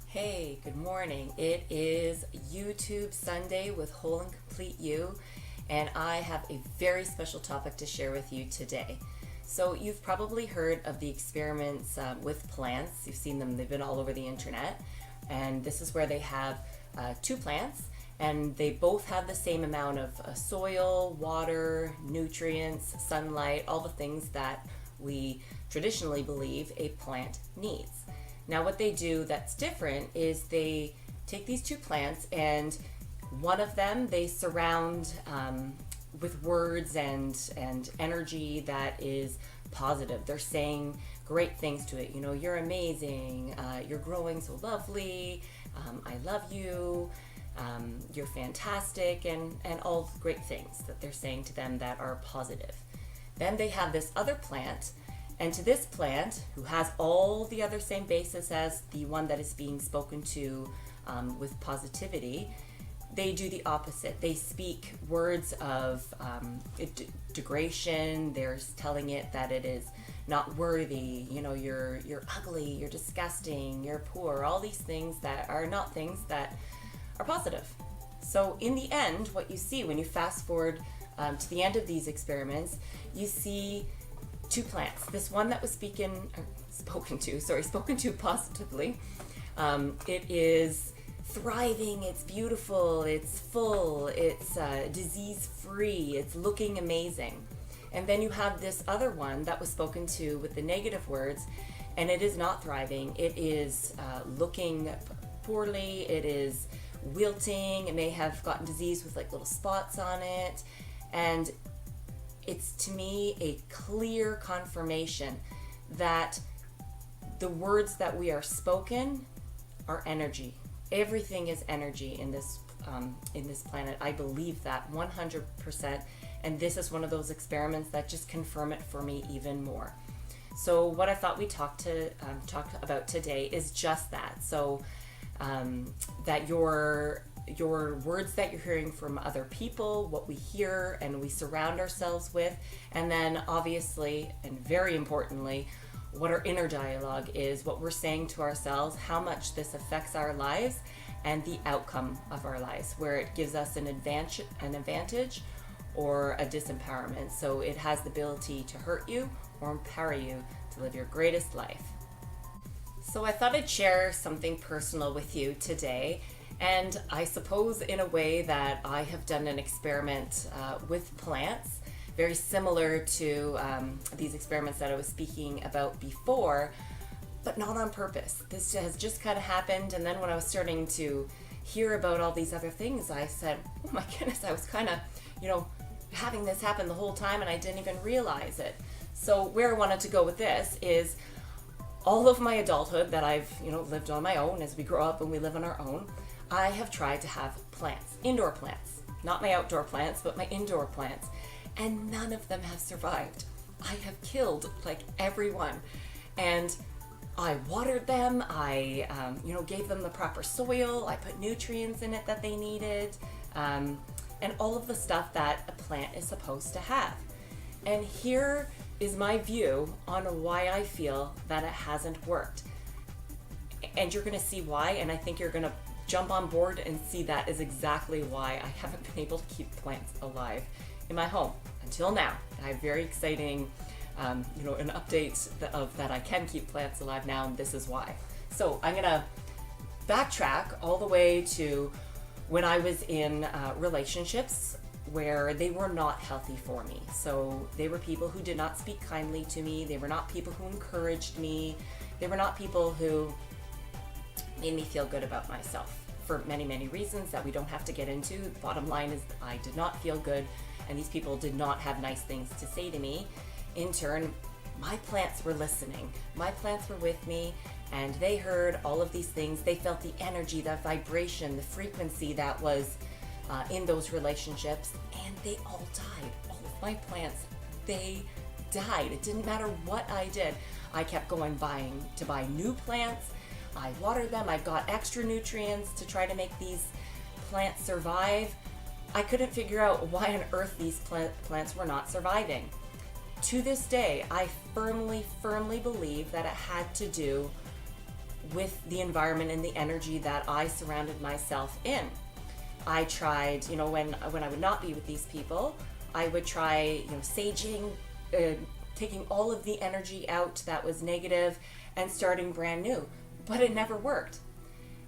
Hey, good morning. It is YouTube Sunday with Whole and Complete You, and I have a very special topic to share with you today. So, you've probably heard of the experiments with plants. You've seen them, they've been all over the internet. And this is where they have two plants, and they both have the same amount of soil, water, nutrients, sunlight, all the things that we traditionally believe a plant needs. Now, what they do that's different is they take these two plants, and one of them they surround with words and energy that is positive. They're saying great things to it. You know, you're amazing, you're growing so lovely, I love you, you're fantastic, and all great things that they're saying to them that are positive. Then they have this other plant. And to this plant, who has all the other same basis as the one that is being spoken to with positivity, they do the opposite. They speak words of degradation. They're telling it that it is not worthy. You know, you're ugly, you're disgusting, you're poor. All these things that are not things that are positive. So in the end, what you see when you fast forward to the end of these experiments, you see two plants. This one that was spoken to positively. It is thriving, it's beautiful, it's full, it's disease-free, it's looking amazing. And then you have this other one that was spoken to with the negative words, and it is not thriving. It is looking poorly, it is wilting, it may have gotten disease with like little spots on it, and it's to me a clear confirmation that the words that we are spoken are energy. Everything is energy in this planet. I believe that 100%, and this is one of those experiments that just confirm it for me even more. So what I thought we'd talk about today is just that. So that your words that you're hearing from other people, what we hear and we surround ourselves with, and then obviously and very importantly, what our inner dialogue is, what we're saying to ourselves, how much this affects our lives and the outcome of our lives, where it gives us an advantage or a disempowerment. So it has the ability to hurt you or empower you to live your greatest life. So I thought I'd share something personal with you today. And I suppose in a way that I have done an experiment with plants, very similar to these experiments that I was speaking about before, but not on purpose. This has just kind of happened, and then when I was starting to hear about all these other things, I said, oh my goodness, I was kind of, having this happen the whole time and I didn't even realize it. So where I wanted to go with this is all of my adulthood that I've, lived on my own as we grow up and we live on our own, I have tried to have plants, indoor plants, not my outdoor plants, but my indoor plants, and none of them have survived. I have killed like everyone, and I watered them, I gave them the proper soil, I put nutrients in it that they needed, and all of the stuff that a plant is supposed to have. And here is my view on why I feel that it hasn't worked. And you're gonna see why, and I think you're gonna jump on board and see that is exactly why I haven't been able to keep plants alive in my home until now. I have very exciting, an update of that I can keep plants alive now, and this is why. So I'm gonna backtrack all the way to when I was in relationships where they were not healthy for me. So they were people who did not speak kindly to me. They were not people who encouraged me. They were not people who made me feel good about myself for many, many reasons that we don't have to get into. The bottom line is I did not feel good, and these people did not have nice things to say to me. In turn, my plants were listening. My plants were with me, and they heard all of these things. They felt the energy, the vibration, the frequency that was in those relationships, and they all died. All of my plants, they died. It didn't matter what I did. I kept going to buy new plants. I watered them. I got extra nutrients to try to make these plants survive. I couldn't figure out why on earth these plants were not surviving. To this day, I firmly believe that it had to do with the environment and the energy that I surrounded myself in. I tried, when I would not be with these people, I would try, saging, taking all of the energy out that was negative and starting brand new, but it never worked.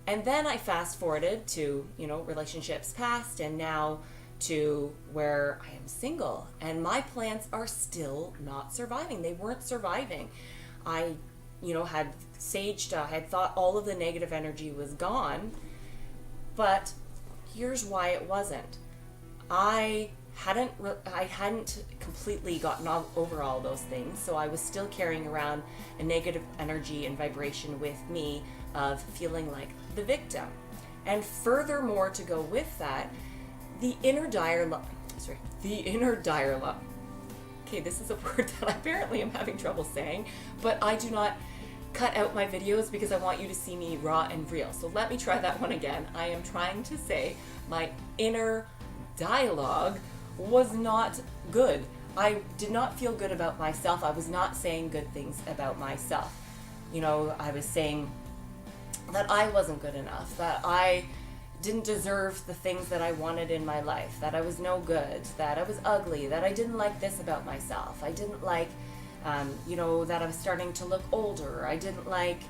And then I fast forwarded to, relationships past, and now to where I am single, and my plants are still not surviving. They weren't surviving. I, had saged, had thought all of the negative energy was gone, but here's why it wasn't. I hadn't completely gotten over all those things, so I was still carrying around a negative energy and vibration with me of feeling like the victim. And furthermore, to go with that, the inner dialogue. Okay, this is a word that I apparently am having trouble saying, but I do not cut out my videos because I want you to see me raw and real. So let me try that one again. I am trying to say my inner dialogue was not good. I did not feel good about myself. I was not saying good things about myself. I was saying that I wasn't good enough, that I didn't deserve the things that I wanted in my life, that I was no good, that I was ugly, that I didn't like this about myself. I didn't like, that I was starting to look older. I didn't like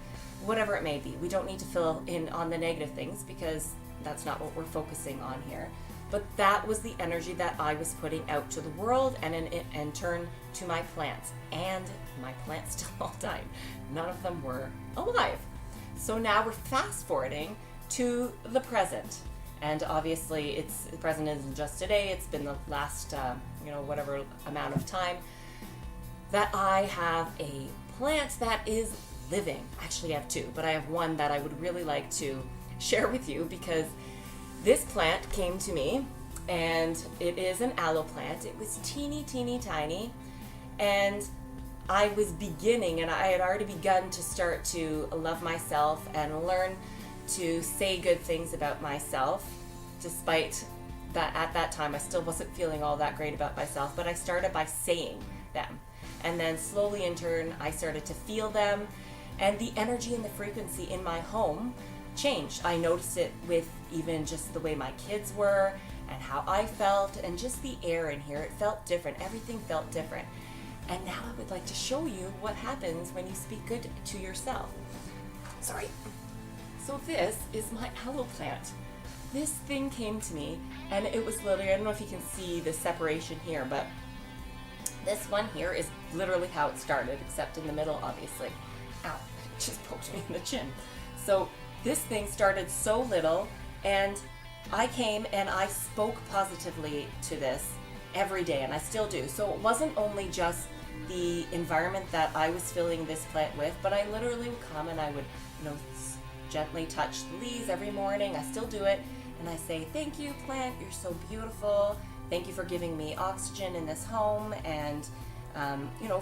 whatever it may be. We don't need to fill in on the negative things because that's not what we're focusing on here. But that was the energy that I was putting out to the world and in turn to my plants. And my plants still all died. None of them were alive. So now we're fast forwarding to the present. And obviously the present isn't just today, it's been the last, whatever amount of time that I have a plant that is living. Actually, I have two, but I have one that I would really like to share with you because this plant came to me, and it is an aloe plant. It was teeny tiny, and I was beginning, and I had already begun to start to love myself and learn to say good things about myself, despite that at that time I still wasn't feeling all that great about myself, but I started by saying them. And then slowly in turn, I started to feel them, and the energy and the frequency in my home changed. I noticed it with even just the way my kids were and how I felt, and just the air in here. It felt different. Everything felt different. And now I would like to show you what happens when you speak good to yourself. Sorry. So this is my aloe plant. This thing came to me, and it was literally, I don't know if you can see the separation here, but this one here is literally how it started, except in the middle, obviously. Ow, it just poked me in the chin. So this thing started so little, and I came and I spoke positively to this every day, and I still do. So it wasn't only just the environment that I was filling this plant with, but I literally would come and I would, gently touch the leaves every morning. I still do it, and I say, "Thank you, plant, you're so beautiful. Thank you for giving me oxygen in this home, and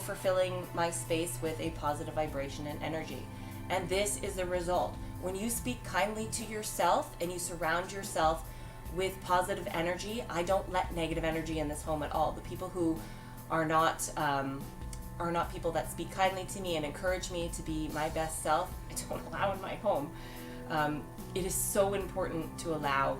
for filling my space with a positive vibration and energy." And this is the result. When you speak kindly to yourself and you surround yourself with positive energy, I don't let negative energy in this home at all. The people who are not people that speak kindly to me and encourage me to be my best self, I don't allow in my home. It is so important to allow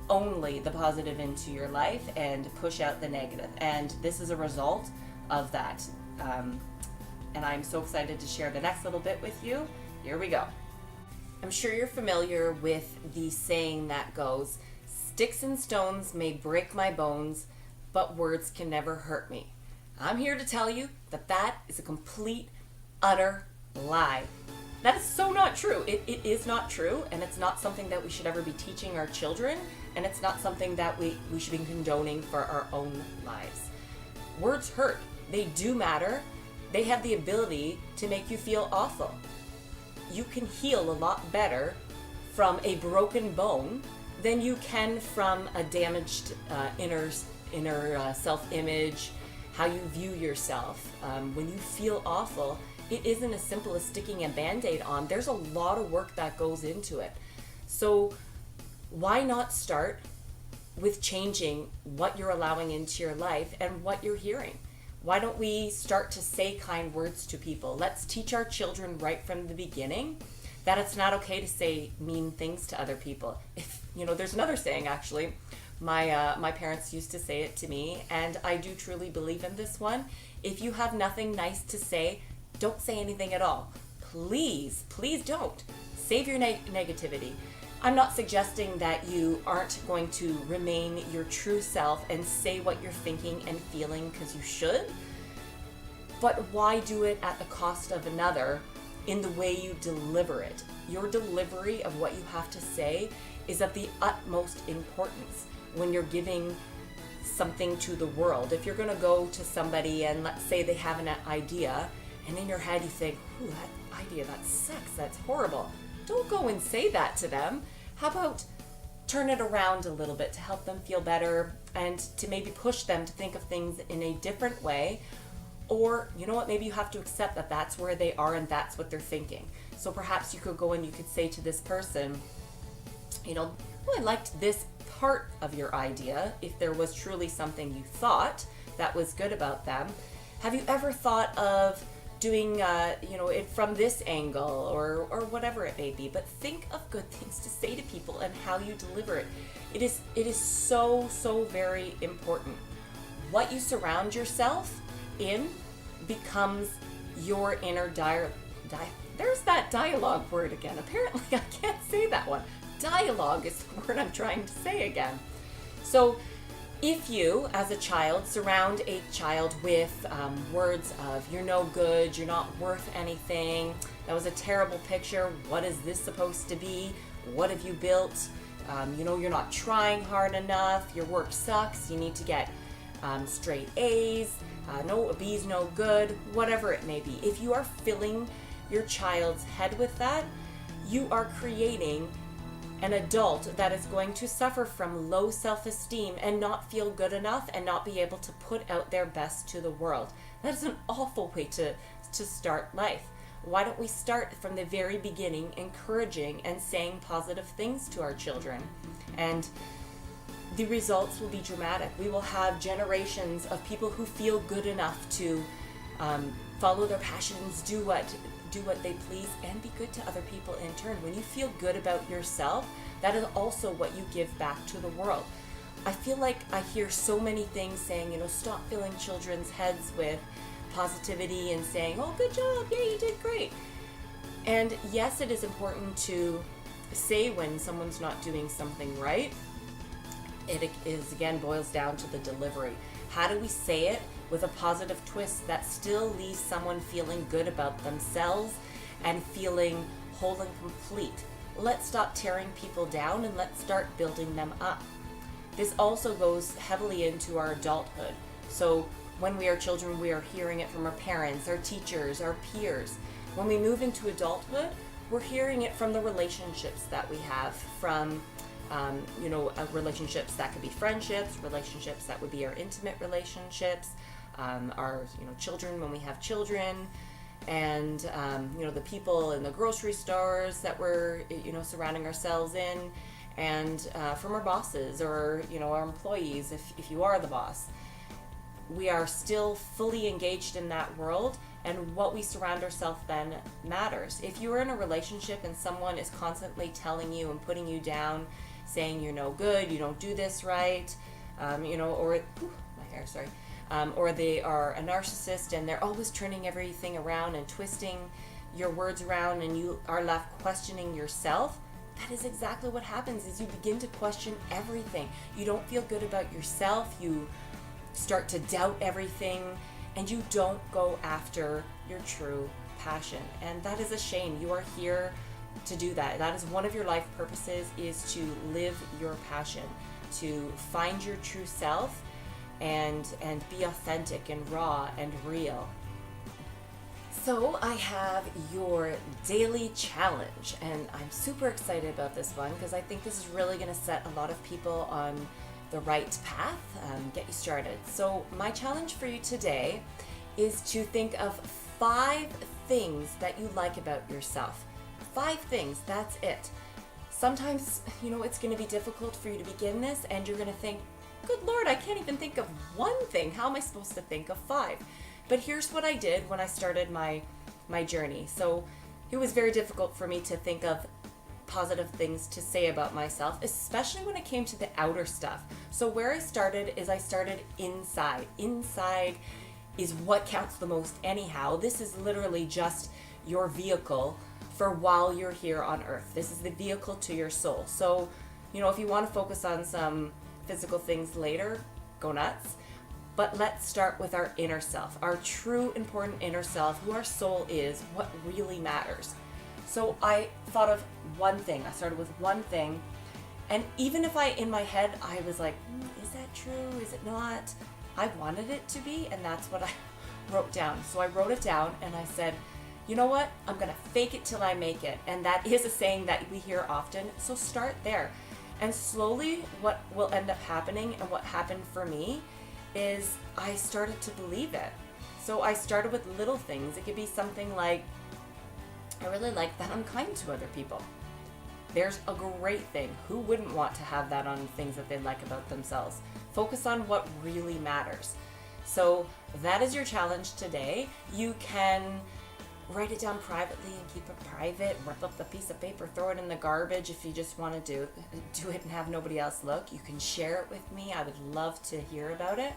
only the positive into your life and push out the negative. And this is a result of that. And I'm so excited to share the next little bit with you. Here we go. I'm sure you're familiar with the saying that goes, "Sticks and stones may break my bones, but words can never hurt me." I'm here to tell you that that is a complete, utter lie. That is so not true. It is not true, and it's not something that we should ever be teaching our children, and it's not something that we should be condoning for our own lives. Words hurt. They do matter. They have the ability to make you feel awful. You can heal a lot better from a broken bone than you can from a damaged inner self-image, how you view yourself. When you feel awful, it isn't as simple as sticking a Band-Aid on. There's a lot of work that goes into it. So why not start with changing what you're allowing into your life and what you're hearing? Why don't we start to say kind words to people? Let's teach our children right from the beginning that it's not okay to say mean things to other people. If, there's another saying actually. My parents used to say it to me, and I do truly believe in this one. If you have nothing nice to say, don't say anything at all. Please, please don't. Save your negativity. I'm not suggesting that you aren't going to remain your true self and say what you're thinking and feeling, because you should. But why do it at the cost of another in the way you deliver it? Your delivery of what you have to say is of the utmost importance when you're giving something to the world. If you're going to go to somebody and let's say they have an idea, and in your head you think, ooh, that idea, that sucks, that's horrible. Don't go and say that to them. How about turn it around a little bit to help them feel better and to maybe push them to think of things in a different way? Or, you know what, maybe you have to accept that that's where they are and that's what they're thinking. So perhaps you could go and you could say to this person, I liked this part of your idea. If there was truly something you thought that was good about them, have you ever thought of doing it from this angle or whatever it may be? But think of good things to say to people and how you deliver it. It is so very important. What you surround yourself in becomes your inner there's that dialogue word again. Apparently I can't say that one. Dialogue is the word I'm trying to say again. So if you, as a child, surround a child with words of, you're no good, you're not worth anything, that was a terrible picture, what is this supposed to be, what have you built, you're not trying hard enough, your work sucks, you need to get straight A's, no B's no good, whatever it may be. If you are filling your child's head with that, you are creating an adult that is going to suffer from low self-esteem and not feel good enough and not be able to put out their best to the world. That is an awful way to start life. Why don't we start from the very beginning, encouraging and saying positive things to our children? And the results will be dramatic. We will have generations of people who feel good enough to follow their passions, do what they please, and be good to other people in turn. When you feel good about yourself, that is also what you give back to the world. I feel like I hear so many things saying, stop filling children's heads with positivity and saying, oh, good job, yeah, you did great. And yes, it is important to say when someone's not doing something right. It is, again, boils down to the delivery. How do we say it with a positive twist that still leaves someone feeling good about themselves and feeling whole and complete? Let's stop tearing people down and let's start building them up. This also goes heavily into our adulthood. So when we are children, we are hearing it from our parents, our teachers, our peers. When we move into adulthood, we're hearing it from the relationships that we have, from relationships that could be friendships, relationships that would be our intimate relationships, our children when we have children, and the people in the grocery stores that we're surrounding ourselves in, and from our bosses or our employees if you are the boss. We are still fully engaged in that world, and what we surround ourselves then matters. If you are in a relationship and someone is constantly telling you and putting you down, saying you're no good, you don't do this right, or they are a narcissist and they're always turning everything around and twisting your words around, and you are left questioning yourself, that is exactly what happens, is you begin to question everything. You don't feel good about yourself, you start to doubt everything, and you don't go after your true passion. And that is a shame. You are here to do that. That is one of your life purposes, is to live your passion, to find your true self and be authentic and raw and real. So I have your daily challenge, and I'm super excited about this one because I think this is really going to set a lot of people on the right path, get you started. So my challenge for you today is to think of 5 things that you like about yourself. 5 things, that's it. Sometimes, it's going to be difficult for you to begin this, and you're going to think, good Lord, I can't even think of 1 thing. How am I supposed to think of 5? But here's what I did when I started my journey. So it was very difficult for me to think of positive things to say about myself, especially when it came to the outer stuff. So where I started is I started inside. Inside is what counts the most anyhow. This is literally just your vehicle for while you're here on earth. This is the vehicle to your soul. So, if you want to focus on some physical things later, go nuts. But let's start with our inner self, our true important inner self, who our soul is, what really matters. So I thought of one thing. I started with one thing. And even if in my head, I was like, is that true? Is it not? I wanted it to be, and that's what I wrote down. So I wrote it down and I said, you know what? I'm going to fake it till I make it. And that is a saying that we hear often. So start there. And slowly what will end up happening, and what happened for me, is I started to believe it. So I started with little things. It could be something like, I really like that I'm kind to other people. There's a great thing. Who wouldn't want to have that on things that they like about themselves? Focus on what really matters. So that is your challenge today. You can write it down privately and keep it private. Rip up the piece of paper, throw it in the garbage if you just want to do it and have nobody else look. You can share it with me. I would love to hear about it.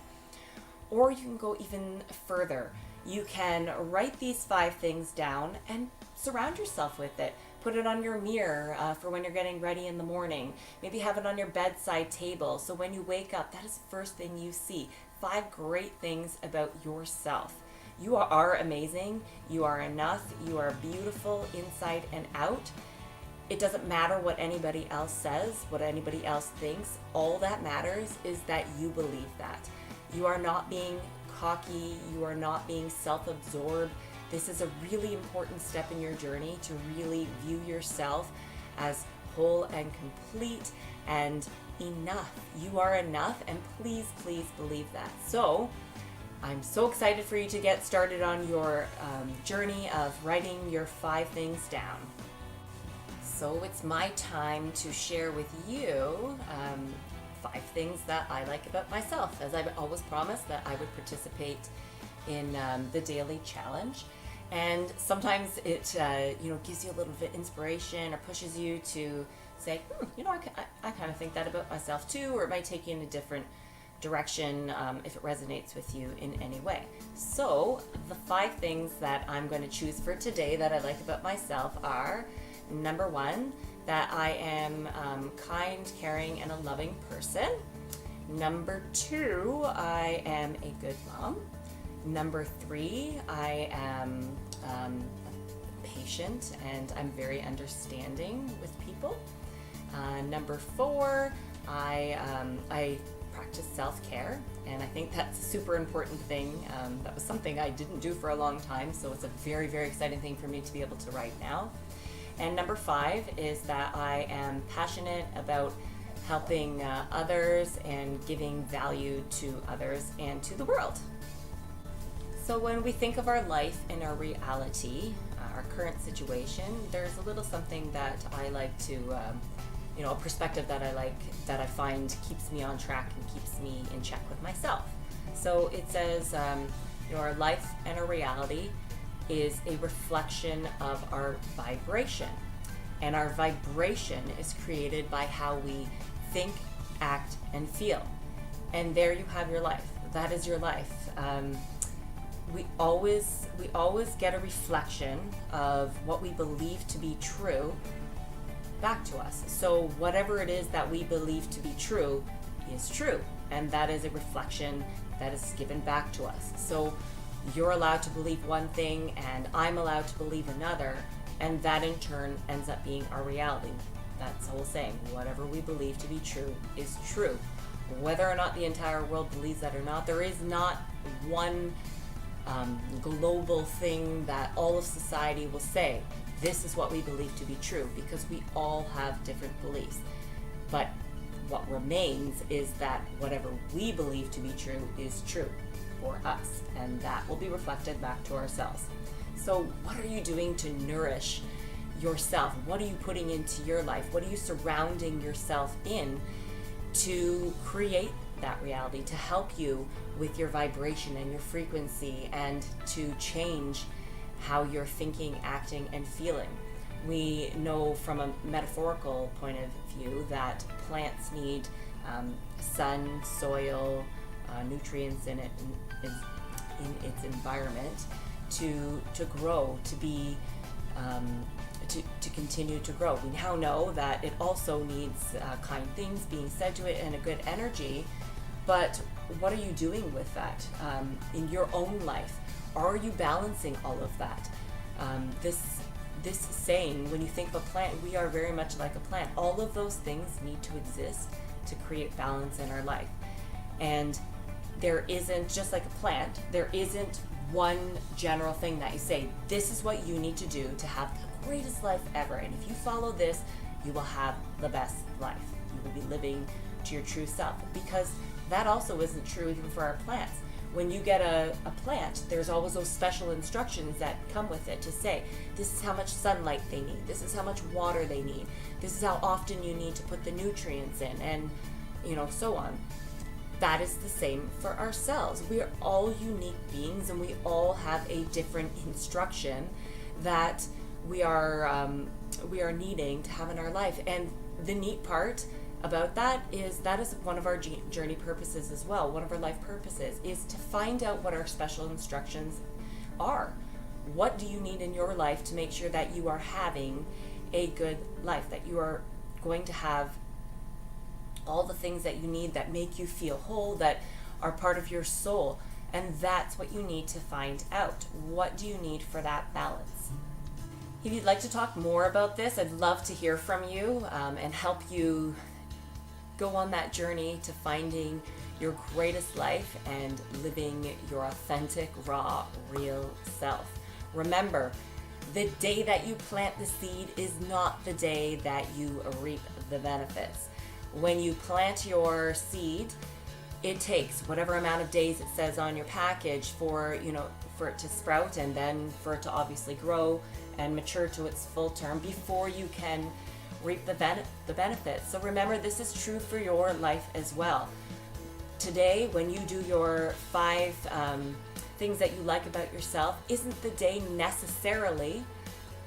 Or you can go even further. You can write these 5 things down and surround yourself with it. Put it on your mirror for when you're getting ready in the morning. Maybe have it on your bedside table. So when you wake up, that is the first thing you see. 5 great things about yourself. You are amazing. You are enough. You are beautiful inside and out. It doesn't matter what anybody else says, what anybody else thinks. All that matters is that you believe that. You are not being cocky. You are not being self-absorbed. This is a really important step in your journey to really view yourself as whole and complete and enough. You are enough, and please, please believe that. So I'm so excited for you to get started on your journey of writing your 5 things down. So it's my time to share with you 5 things that I like about myself. As I've always promised that I would participate in the daily challenge. And sometimes it gives you a little bit of inspiration or pushes you to say, I kind of think that about myself too, or it might take you in a different direction if it resonates with you in any way. So the 5 things that I'm going to choose for today that I like about myself are, number 1, that I am kind, caring, and a loving person. Number 2, I am a good mom. Number 3, I am patient and I'm very understanding with people. Number 4, I practice self-care, and I think that's a super important thing. That was something I didn't do for a long time, so it's a very, very exciting thing for me to be able to write now. And number 5 is that I am passionate about helping others and giving value to others and to the world. So when we think of our life and our reality, our current situation, there's a little something that I like to, a perspective that I like, that I find keeps me on track and keeps me in check with myself. So it says, our life and our reality is a reflection of our vibration. And our vibration is created by how we think, act, and feel. And there you have your life. That is your life. We always get a reflection of what we believe to be true back to us. So whatever it is that we believe to be true is true, and that is a reflection that is given back to us. So you're allowed to believe one thing and I'm allowed to believe another, and that in turn ends up being our reality. That's the whole saying, whatever we believe to be true is true. Whether or not the entire world believes that or not, there is not one global thing that all of society will say, this is what we believe to be true, because we all have different beliefs. But what remains is that whatever we believe to be true is true for us, and that will be reflected back to ourselves. So what are you doing to nourish yourself? What are you putting into your life? What are you surrounding yourself in to create that reality, to help you with your vibration and your frequency, and to change how you're thinking, acting, and feeling. We know from a metaphorical point of view that plants need sun, soil, nutrients in its environment to grow, to be to continue to grow. We now know that it also needs kind things being said to it and a good energy. But what are you doing with that in your own life? Are you balancing all of that? This saying, when you think of a plant, we are very much like a plant. All of those things need to exist to create balance in our life. And there isn't, just like a plant, there isn't one general thing that you say, this is what you need to do to have the greatest life ever. And if you follow this, you will have the best life. You will be living to your true self. Because that also isn't true even for our plants. When you get a plant, there's always those special instructions that come with it to say, this is how much sunlight they need, this is how much water they need, this is how often you need to put the nutrients in, and so on. That is the same for ourselves. We are all unique beings, and we all have a different instruction that we are needing to have in our life. And the neat part about that is one of our journey purposes as well. One of our life purposes is to find out what our special instructions are. What do you need in your life to make sure that you are having a good life, that you are going to have all the things that you need that make you feel whole, that are part of your soul. And that's what you need to find out. What do you need for that balance? If you'd like to talk more about this, I'd love to hear from you and help you go on that journey to finding your greatest life and living your authentic, raw, real self. Remember, the day that you plant the seed is not the day that you reap the benefits. When you plant your seed, it takes whatever amount of days it says on your package for it to sprout, and then for it to obviously grow and mature to its full term before you can reap the benefits. So remember, this is true for your life as well. Today, when you do your 5 things that you like about yourself, isn't the day necessarily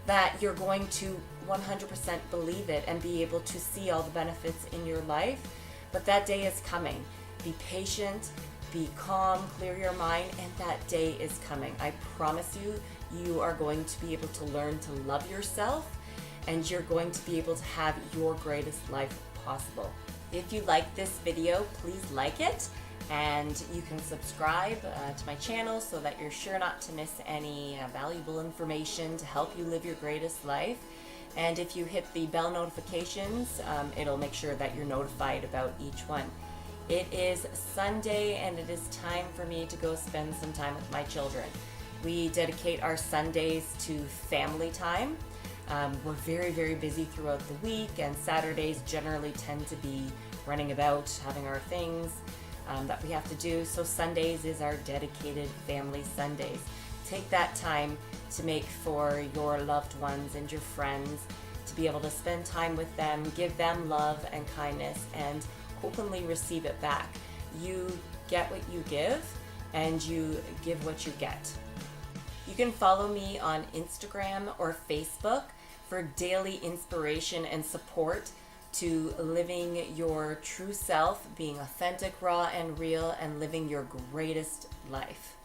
that you're going to 100% believe it and be able to see all the benefits in your life. But that day is coming. Be patient, be calm, clear your mind, and that day is coming. I promise you, you are going to be able to learn to love yourself, and you're going to be able to have your greatest life possible. If you like this video, please like it, and you can subscribe to my channel so that you're sure not to miss any valuable information to help you live your greatest life. And if you hit the bell notifications, it'll make sure that you're notified about each one. It is Sunday, and it is time for me to go spend some time with my children. We dedicate our Sundays to family time. We're very, very busy throughout the week, and Saturdays generally tend to be running about, having our things that we have to do. So Sundays is our dedicated family Sundays. Take that time to make for your loved ones and your friends, to be able to spend time with them, give them love and kindness, and openly receive it back. You get what you give, and you give what you get. You can follow me on Instagram or Facebook for daily inspiration and support to living your true self, being authentic, raw, and real, and living your greatest life.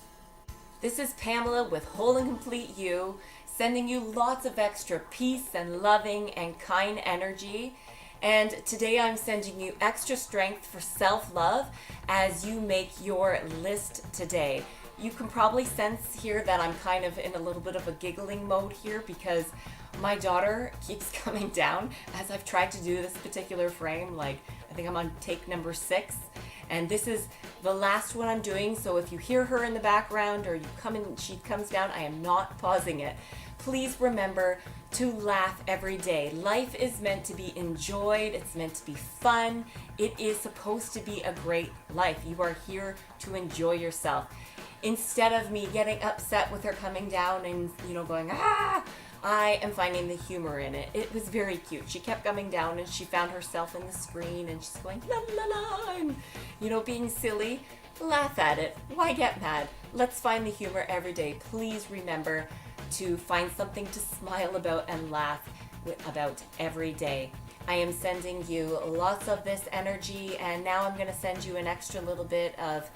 This is Pamela with Whole and Complete You, sending you lots of extra peace and loving and kind energy. And today I'm sending you extra strength for self-love as you make your list today. You can probably sense here that I'm kind of in a little bit of a giggling mode here because my daughter keeps coming down as I've tried to do this particular frame. Like, I think I'm on take number 6, and this is the last one I'm doing. So if you hear her in the background or you come in, she comes down, I am not pausing it. Please remember to laugh every day. Life is meant to be enjoyed. It's meant to be fun. It is supposed to be a great life. You are here to enjoy yourself. Instead of me getting upset with her coming down and, going, I am finding the humor in it. It was very cute. She kept coming down and she found herself in the screen and she's going, la la la, and, being silly. Laugh at it. Why get mad? Let's find the humor every day. Please remember to find something to smile about and laugh about every day. I am sending you lots of this energy, and now I'm going to send you an extra little bit of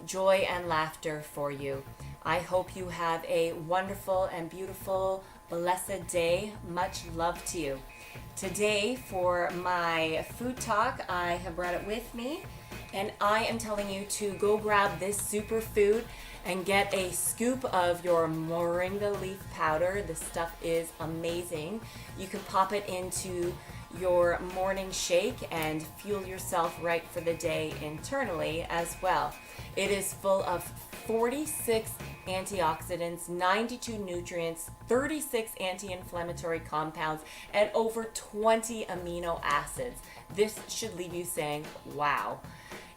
joy and laughter for you. I hope you have a wonderful and beautiful, blessed day. Much love to you. Today, for my food talk, I have brought it with me, and I am telling you to go grab this superfood and get a scoop of your moringa leaf powder. This stuff is amazing. You can pop it into your morning shake and fuel yourself right for the day internally as well. It is full of 46 antioxidants, 92 nutrients, 36 anti-inflammatory compounds, and over 20 amino acids. This should leave you saying, wow.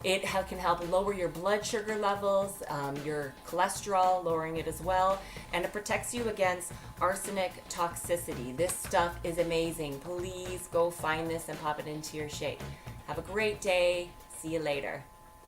It can help lower your blood sugar levels, your cholesterol, lowering it as well, and it protects you against arsenic toxicity. This stuff is amazing. Please go find this and pop it into your shake. Have a great day. See you later.